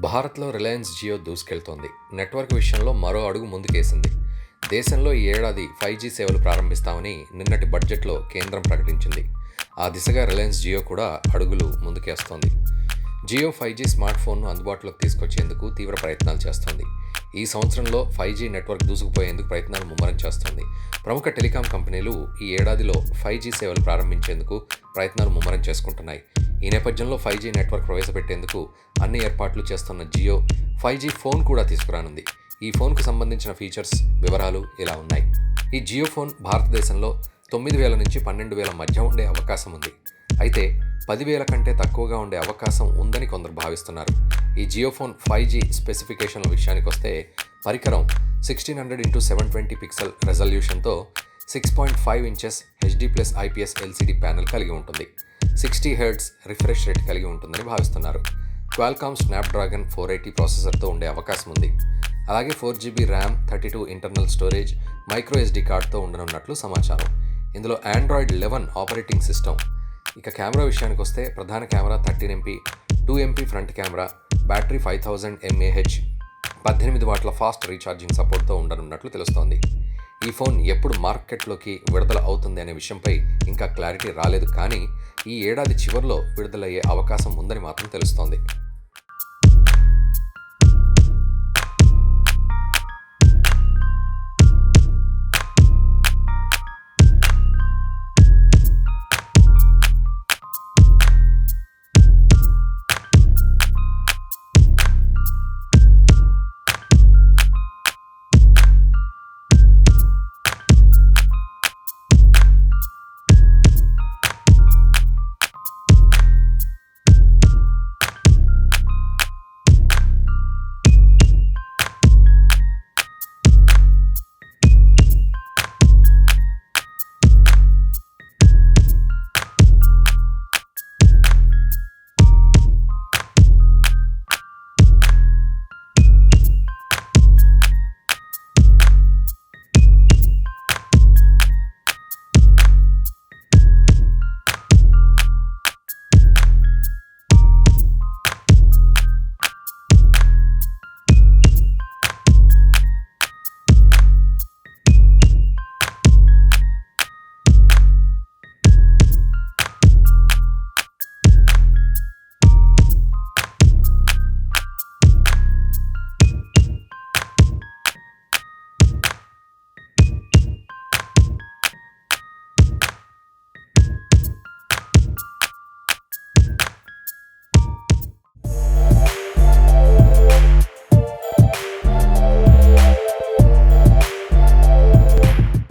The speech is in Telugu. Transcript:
భారత్లో రిలయన్స్ జియో దూసుకెళ్తోంది. నెట్వర్క్ విషయంలో మరో అడుగు ముందుకేసింది. దేశంలో ఈ ఏడాది 5G సేవలు ప్రారంభిస్తామని నిన్నటి బడ్జెట్లో కేంద్రం ప్రకటించింది. ఆ దిశగా రిలయన్స్ జియో కూడా అడుగులు ముందుకేస్తోంది. జియో 5G స్మార్ట్ ఫోన్ను అందుబాటులోకి తీసుకొచ్చేందుకు తీవ్ర ప్రయత్నాలు చేస్తోంది. ఈ సంవత్సరంలో 5G నెట్వర్క్ దూసుకుపోయేందుకు ప్రయత్నాలు ముమ్మరం చేస్తోంది. ప్రముఖ టెలికాం కంపెనీలు ఈ ఏడాదిలో 5G సేవలు ప్రారంభించేందుకు ప్రయత్నాలు ముమ్మరం చేసుకుంటున్నాయి. ఈ నేపథ్యంలో 5G నెట్వర్క్ ప్రవేశపెట్టేందుకు అన్ని ఏర్పాట్లు చేస్తున్న జియో 5G ఫోన్ కూడా తీసుకురానుంది. ఈ ఫోన్కు సంబంధించిన ఫీచర్స్, వివరాలు ఇలా ఉన్నాయి. ఈ జియో ఫోన్ భారతదేశంలో 9,000 నుంచి 12,000 మధ్య ఉండే అవకాశం ఉంది. అయితే 10,000 కంటే తక్కువగా ఉండే అవకాశం ఉందని కొందరు భావిస్తున్నారు. ఈ జియో ఫోన్ 5G స్పెసిఫికేషన్ల విషయానికి వస్తే పరికరం 1600x720 పిక్సెల్ రెజల్యూషన్తో 6.5 ఇంచెస్ HD+IPS LCD ప్యానెల్ కలిగి ఉంటుంది. 60 Hz రిఫ్రెష్ రేట్ కలిగి ఉంటుందని భావిస్తున్నారు. క్వాల్కామ్ స్నాప్డ్రాగన్ 480 ప్రాసెసర్తో ఉండే అవకాశం ఉంది. అలాగే 4GB RAM, 32 internal storage, micro SD కార్డ్తో ఉండనున్నట్లు సమాచారం. ఇందులో Android 11 ఆపరేటింగ్ సిస్టమ్. ఇక కెమెరా విషయానికి వస్తే ప్రధాన camera 13MP, 2MP front camera, battery 5000 mAh, 18 వాట్ల ఫాస్ట్ రీఛార్జింగ్ సపోర్ట్తో ఉండనున్నట్లు తెలుస్తోంది. ఈ ఫోన్ ఎప్పుడు మార్కెట్లోకి విడుదల అవుతుంది అనే విషయంపై ఇంకా క్లారిటీ రాలేదు, కానీ ఈ ఏడాది చివరిలో విడుదలయ్యే అవకాశం ఉందని మాత్రం తెలుస్తోంది.